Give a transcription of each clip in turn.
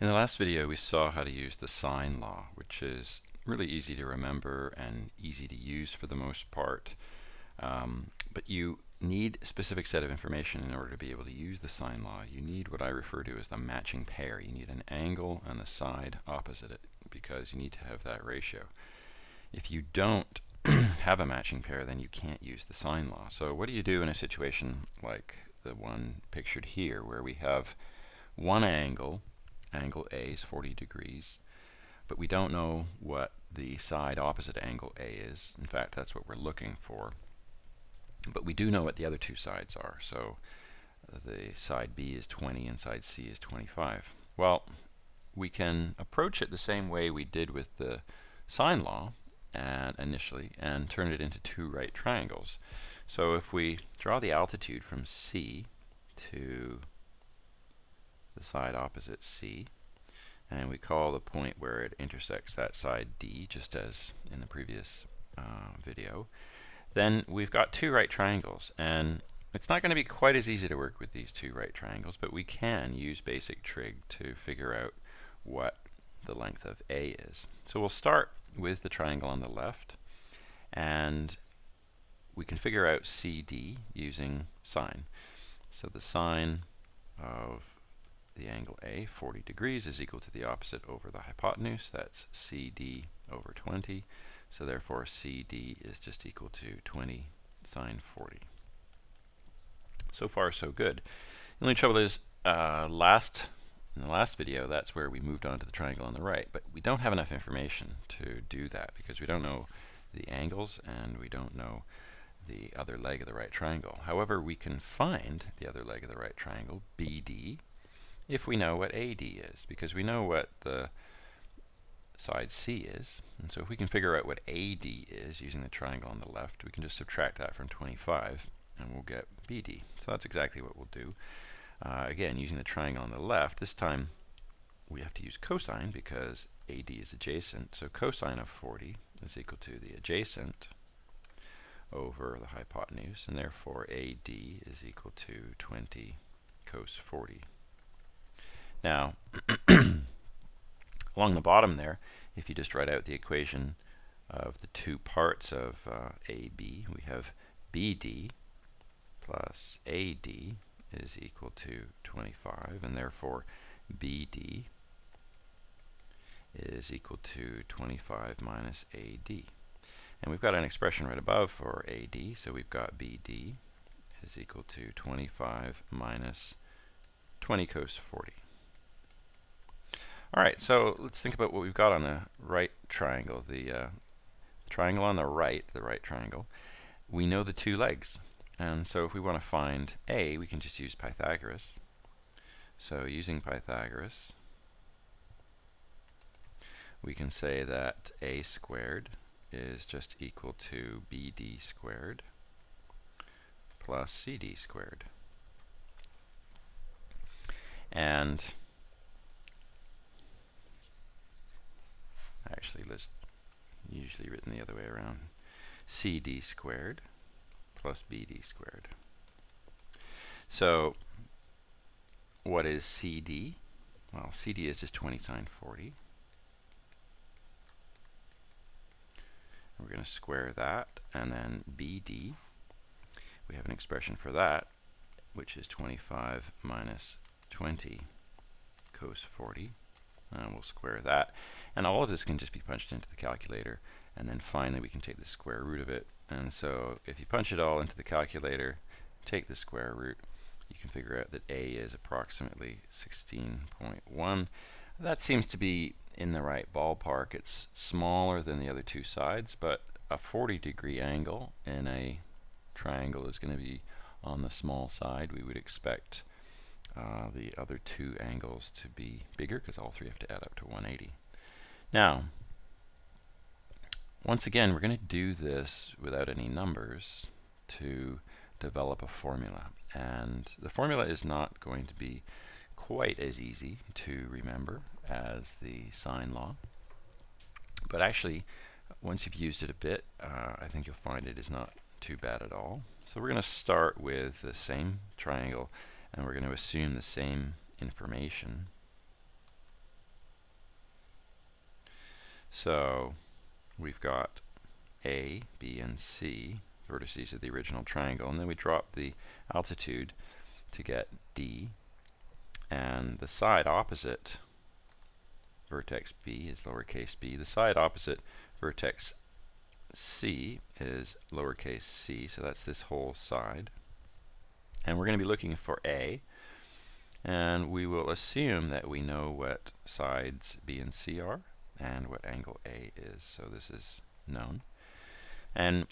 In the last video we saw how to use the sine law, which is really easy to remember and easy to use for the most part. But you need a specific set of information in order to be able to use the sine law. You need what I refer to as the matching pair. You need an angle and a side opposite it because you need to have that ratio. If you don't have a matching pair, then you can't use the sine law. So what do you do in a situation like the one pictured here, where we have one angle, angle A is 40 degrees, but we don't know what the side opposite angle A is. In fact, that's what we're looking for. But we do know what the other two sides are. So the side B is 20 and side C is 25. Well, we can approach it the same way we did with the sine law initially and turn it into two right triangles. So if we draw the altitude from C to the side opposite C, and we call the point where it intersects that side D, just as in the previous video, then we've got two right triangles. And it's not going to be quite as easy to work with these two right triangles, but we can use basic trig to figure out what the length of A is. So we'll start with the triangle on the left, and we can figure out CD using sine. So the sine of the angle A, 40 degrees, is equal to the opposite over the hypotenuse. That's CD over 20. So therefore CD is just equal to 20 sine 40. So far so good. The only trouble is in the last video, that's where we moved on to the triangle on the right, but we don't have enough information to do that because we don't know the angles and we don't know the other leg of the right triangle. However, we can find the other leg of the right triangle, BD, if we know what AD is, because we know what the side C is. And so if we can figure out what AD is using the triangle on the left, we can just subtract that from 25 and we'll get BD. So that's exactly what we'll do. Again, using the triangle on the left, this time we have to use cosine because AD is adjacent. So cosine of 40 is equal to the adjacent over the hypotenuse, and therefore AD is equal to 20 cos 40. Now, along the bottom there, if you just write out the equation of the two parts of AB, we have BD plus AD is equal to 25, and therefore BD is equal to 25 minus AD. And we've got an expression right above for AD, so we've got BD is equal to 25 minus 20 cos 40. All right, so let's think about what we've got on the right triangle. The triangle on the right triangle, we know the two legs. And so if we want to find A, we can just use Pythagoras. So using Pythagoras, we can say that A squared is just equal to BD squared plus CD squared. And actually, let's usually written the other way around. CD squared plus BD squared. So what is CD? Well, CD is just 20 sine 40. We're going to square that, and then BD, we have an expression for that, which is 25 minus 20 cos 40. And we'll square that. And all of this can just be punched into the calculator. And then finally we can take the square root of it. And so if you punch it all into the calculator, take the square root, you can figure out that A is approximately 16.1. That seems to be in the right ballpark. It's smaller than the other two sides, but a 40-degree angle in a triangle is going to be on the small side. We would expect the other two angles to be bigger because all three have to add up to 180. Now, once again, we're going to do this without any numbers to develop a formula. And the formula is not going to be quite as easy to remember as the sine law. But actually, once you've used it a bit, I think you'll find it is not too bad at all. So we're going to start with the same triangle, and we're going to assume the same information. So we've got A, B, and C, vertices of the original triangle, and then we drop the altitude to get D, and the side opposite vertex B is lowercase b. The side opposite vertex C is lowercase c, so that's this whole side. And we're going to be looking for A, and we will assume that we know what sides B and C are and what angle A is, so this is known. And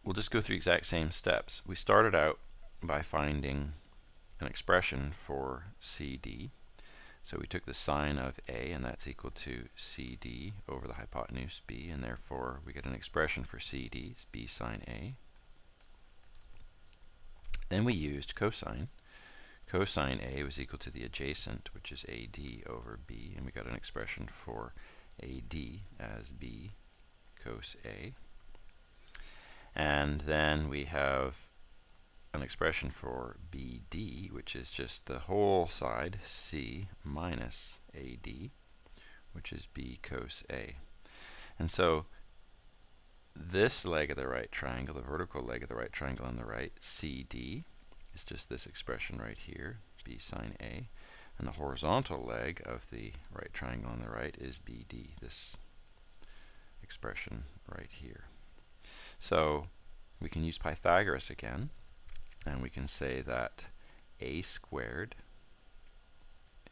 we'll just go through the exact same steps. We started out by finding an expression for CD. So we took the sine of A, and that's equal to CD over the hypotenuse B, and therefore we get an expression for CD, it's B sine A. Then we used cosine. Cosine A was equal to the adjacent, which is AD over B, and we got an expression for AD as B cos A. And then we have an expression for BD, which is just the whole side, C minus AD, which is B cos A. And so this leg of the right triangle, the vertical leg of the right triangle on the right, CD, is just this expression right here, B sine A. And the horizontal leg of the right triangle on the right is BD, this expression right here. So we can use Pythagoras again, and we can say that A squared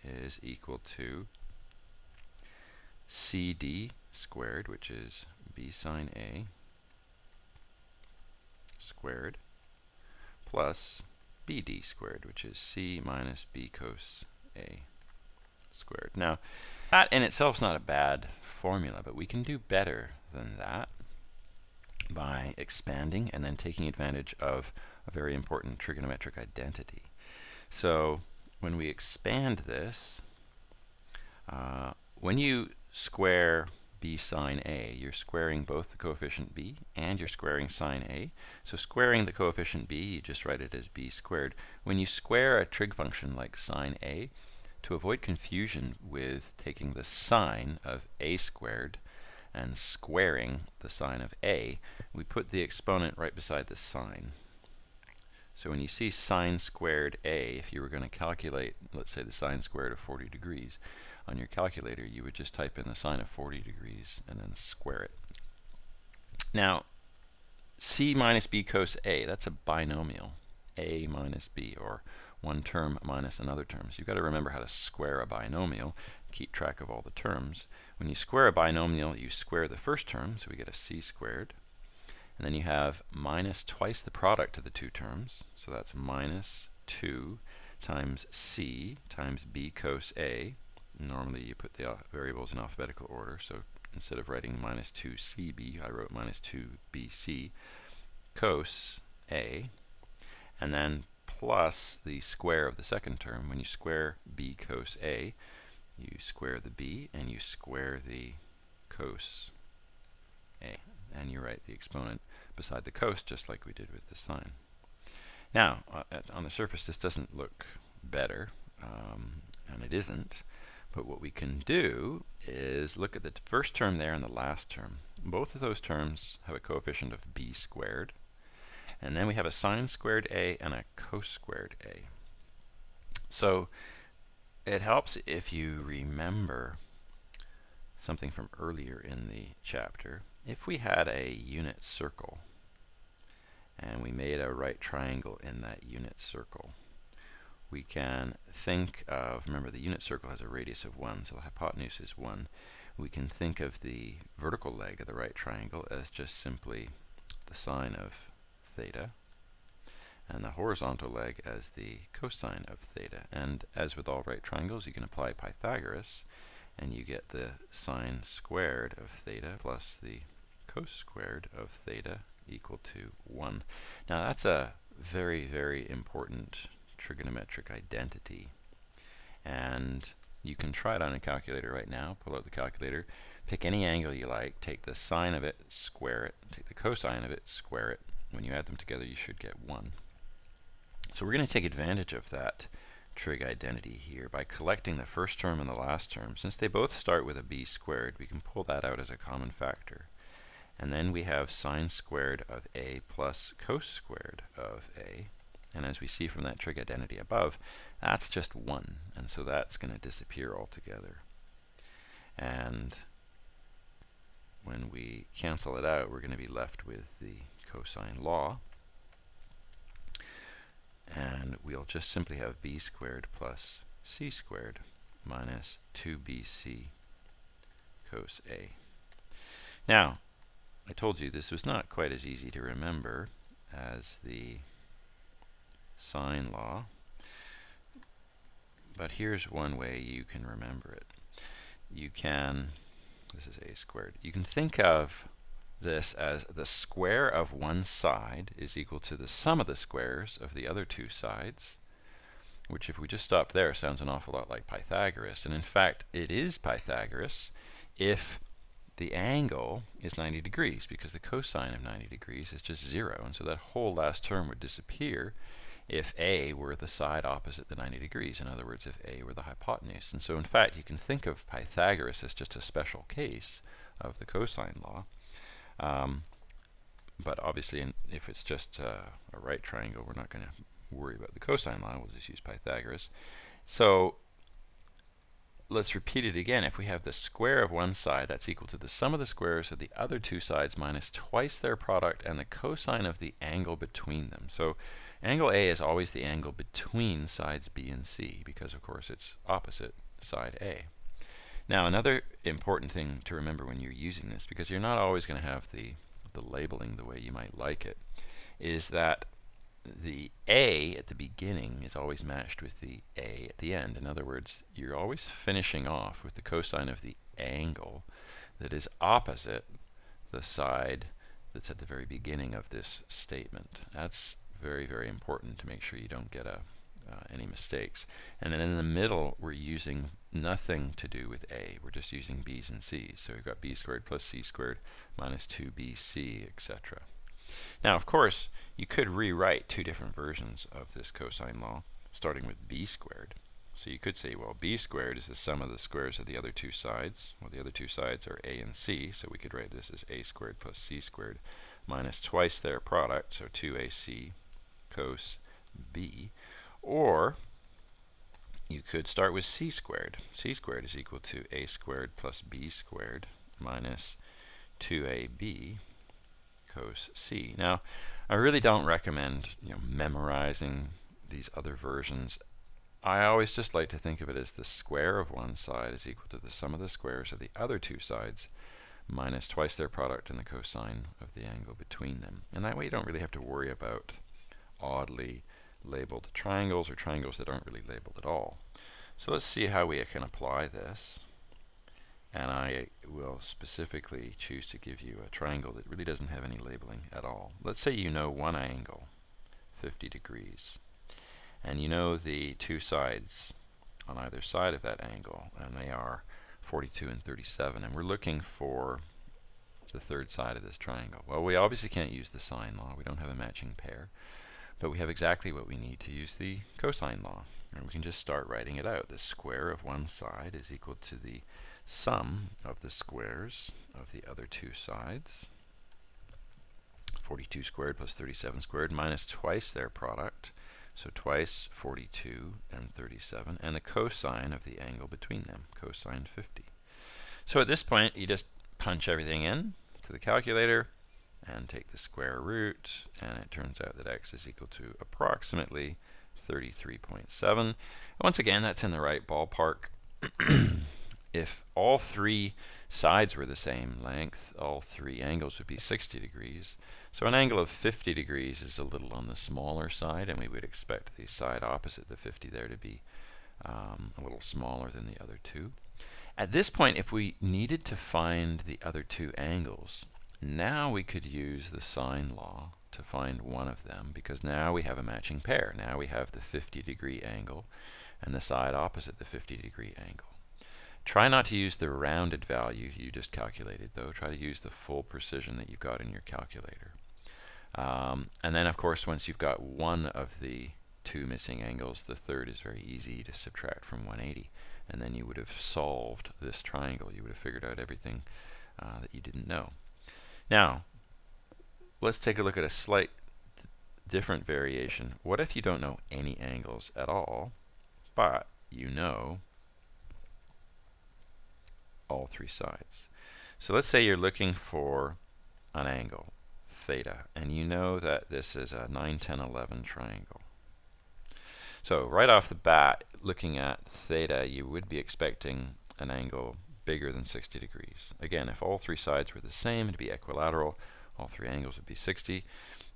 is equal to CD squared, which is B sine A squared, plus BD squared, which is C minus B cos A squared. Now, that in itself is not a bad formula, but we can do better than that by expanding and then taking advantage of a very important trigonometric identity. So when we expand this, when you square B sine A, you're squaring both the coefficient B and you're squaring sine A. So squaring the coefficient B, you just write it as B squared. When you square a trig function like sine A, to avoid confusion with taking the sine of A squared and squaring the sine of A, we put the exponent right beside the sine. So when you see sine squared A, if you were going to calculate, let's say, the sine squared of 40 degrees on your calculator, you would just type in the sine of 40 degrees and then square it. Now, C minus B cos A, that's a binomial, A minus B, or one term minus another term. So you've got to remember how to square a binomial, keep track of all the terms. When you square a binomial, you square the first term, so we get a C squared. And then you have minus twice the product of the two terms, so that's minus 2 times C times B cos A. Normally you put the variables in alphabetical order, so instead of writing minus 2CB, I wrote minus 2BC cos A, and then plus the square of the second term. When you square B cos A, you square the B and you square the cos A, and you write the exponent beside the cos just like we did with the sine. Now, on the surface this doesn't look better, and it isn't, but what we can do is look at the first term there and the last term. Both of those terms have a coefficient of B squared, and then we have a sine squared A and a cos squared A. So it helps if you remember something from earlier in the chapter. If we had a unit circle and we made a right triangle in that unit circle, we can think of, remember the unit circle has a radius of 1, so the hypotenuse is 1. We can think of the vertical leg of the right triangle as just simply the sine of theta, and the horizontal leg as the cosine of theta. And as with all right triangles, you can apply Pythagoras, and you get the sine squared of theta plus the cos squared of theta equal to 1. Now that's a very, very important trigonometric identity, and you can try it on a calculator right now. Pull out the calculator, pick any angle you like, take the sine of it, square it, take the cosine of it, square it. When you add them together, you should get 1. So we're going to take advantage of that trig identity here by collecting the first term and the last term. Since they both start with a b squared, we can pull that out as a common factor. And then we have sine squared of a plus cos squared of a. And as we see from that trig identity above, that's just 1. And so that's going to disappear altogether. And when we cancel it out, we're going to be left with the cosine law. And we'll just simply have b squared plus c squared minus 2bc cos a. Now, I told you this was not quite as easy to remember as the sine law, but here's one way you can remember it. You can, this is a squared, you can think of this as the square of one side is equal to the sum of the squares of the other two sides, which if we just stopped there sounds an awful lot like Pythagoras. And in fact, it is Pythagoras if the angle is 90 degrees, because the cosine of 90 degrees is just 0. And so that whole last term would disappear if a were the side opposite the 90 degrees. In other words, if a were the hypotenuse. And so in fact, you can think of Pythagoras as just a special case of the cosine law. But obviously, if it's just a right triangle, we're not going to worry about the cosine law. We'll just use Pythagoras. So let's repeat it again. If we have the square of one side, that's equal to the sum of the squares of the other two sides minus twice their product and the cosine of the angle between them. So angle A is always the angle between sides B and C, because of course it's opposite side A. Now, another important thing to remember when you're using this, because you're not always going to have the labeling the way you might like it, is that the A at the beginning is always matched with the A at the end. In other words, you're always finishing off with the cosine of the angle that is opposite the side that's at the very beginning of this statement. That's very, very important to make sure you don't get any mistakes. And then in the middle, we're using nothing to do with A. We're just using B's and C's. So we've got b squared plus c squared minus 2bc, etc. Now, of course, you could rewrite two different versions of this cosine law, starting with b squared. So you could say, well, b squared is the sum of the squares of the other two sides. Well, the other two sides are a and c, so we could write this as a squared plus c squared minus twice their product, so 2ac cos b. Or you could start with c squared. C squared is equal to a squared plus b squared minus 2ab cos c. Now, I really don't recommend memorizing these other versions. I always just like to think of it as the square of one side is equal to the sum of the squares of the other two sides minus twice their product and the cosine of the angle between them. And that way you don't really have to worry about oddly labeled triangles or triangles that aren't really labeled at all. So let's see how we can apply this. And I will specifically choose to give you a triangle that really doesn't have any labeling at all. Let's say you know one angle, 50 degrees, and you know the two sides on either side of that angle, and they are 42 and 37, and we're looking for the third side of this triangle. Well, we obviously can't use the sine law. We don't have a matching pair. But we have exactly what we need to use the cosine law. And we can just start writing it out. The square of one side is equal to the sum of the squares of the other two sides. 42 squared plus 37 squared minus twice their product. So twice 42 and 37. And the cosine of the angle between them, cosine 50. So at this point, you just punch everything in to the calculator and take the square root, and it turns out that x is equal to approximately 33.7. Once again, that's in the right ballpark. If all three sides were the same length, all three angles would be 60 degrees. So an angle of 50 degrees is a little on the smaller side, and we would expect the side opposite the 50 there to be a little smaller than the other two. At this point, if we needed to find the other two angles, now we could use the sine law to find one of them, because now we have a matching pair. Now we have the 50-degree angle and the side opposite the 50-degree angle. Try not to use the rounded value you just calculated, though. Try to use the full precision that you've got in your calculator. And then, of course, once you've got one of the two missing angles, the third is very easy to subtract from 180. And then you would have solved this triangle. You would have figured out everything that you didn't know. Now, let's take a look at a slight different variation. What if you don't know any angles at all, but you know all three sides? So let's say you're looking for an angle, theta, and you know that this is a 9, 10, 11 triangle. So right off the bat, looking at theta, you would be expecting an angle bigger than 60 degrees. Again, if all three sides were the same, it'd be equilateral. All three angles would be 60,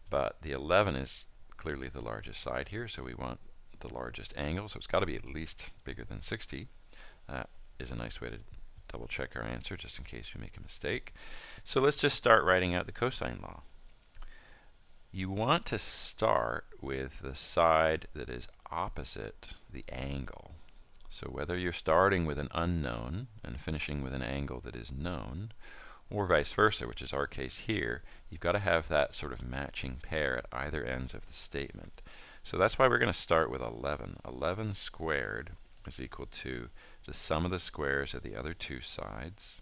but the 11 is clearly the largest side here, so we want the largest angle, so it's got to be at least bigger than 60. That is a nice way to double check our answer just in case we make a mistake. So let's just start writing out the cosine law. You want to start with the side that is opposite the angle. So whether you're starting with an unknown and finishing with an angle that is known, or vice versa, which is our case here, you've got to have that sort of matching pair at either ends of the statement. So that's why we're going to start with 11. 11 squared is equal to the sum of the squares of the other two sides.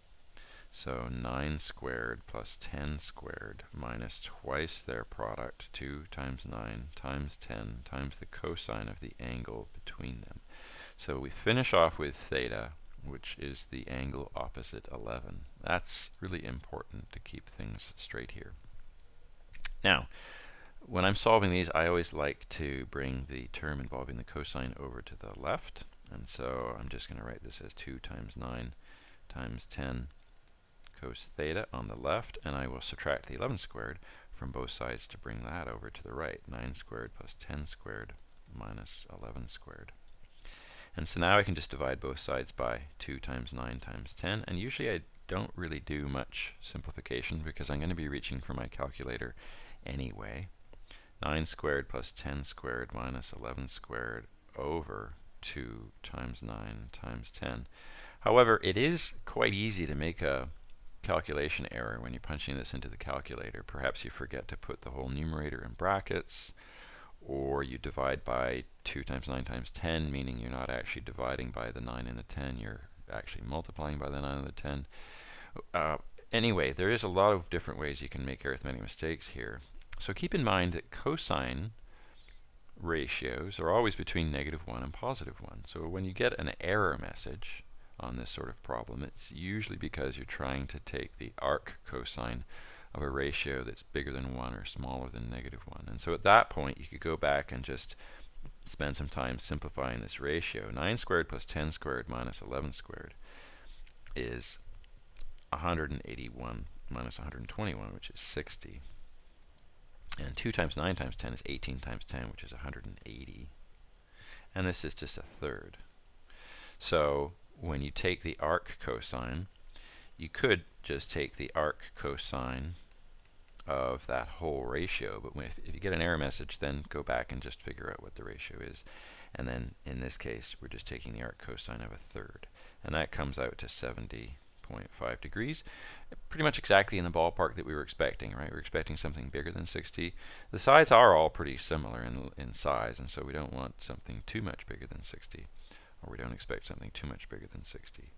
So 9 squared plus 10 squared minus twice their product, 2 times 9 times 10 times the cosine of the angle between them. So we finish off with theta, which is the angle opposite 11. That's really important to keep things straight here. Now, when I'm solving these, I always like to bring the term involving the cosine over to the left. And so I'm just going to write this as 2 times 9 times 10 cos theta on the left, and I will subtract the 11 squared from both sides to bring that over to the right. 9 squared plus 10 squared minus 11 squared. And so now I can just divide both sides by 2 times 9 times 10, and usually I don't really do much simplification because I'm going to be reaching for my calculator anyway. 9 squared plus 10 squared minus 11 squared over 2 times 9 times 10. However, it is quite easy to make a calculation error when you're punching this into the calculator. Perhaps you forget to put the whole numerator in brackets, or you divide by 2 times 9 times 10, meaning you're not actually dividing by the 9 and the 10, you're actually multiplying by the 9 and the 10. Anyway, there is a lot of different ways you can make arithmetic mistakes here. So keep in mind that cosine ratios are always between -1 and +1. So when you get an error message on this sort of problem, it's usually because you're trying to take the arc cosine of a ratio that's bigger than 1 or smaller than -1. And so at that point, you could go back and just spend some time simplifying this ratio. 9 squared plus 10 squared minus 11 squared is 181 minus 121, which is 60. And 2 times 9 times 10 is 18 times 10, which is 180. And this is just a third. So when you take the arc cosine, you could just take the arc cosine of that whole ratio, but if you get an error message, then go back and just figure out what the ratio is. And then in this case, we're just taking the arc cosine of a third, and that comes out to 70.5 degrees. Pretty much exactly in the ballpark that we were expecting, right? We're expecting something bigger than 60. The sides are all pretty similar in size, and so we don't want something too much bigger than 60, or we don't expect something too much bigger than 60.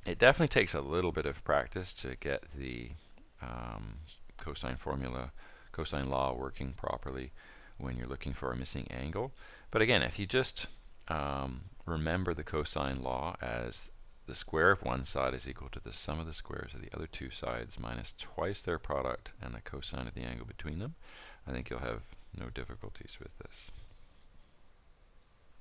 It definitely takes a little bit of practice to get the cosine law working properly when you're looking for a missing angle. But again, if you just remember the cosine law as the square of one side is equal to the sum of the squares of the other two sides minus twice their product and the cosine of the angle between them, I think you'll have no difficulties with this.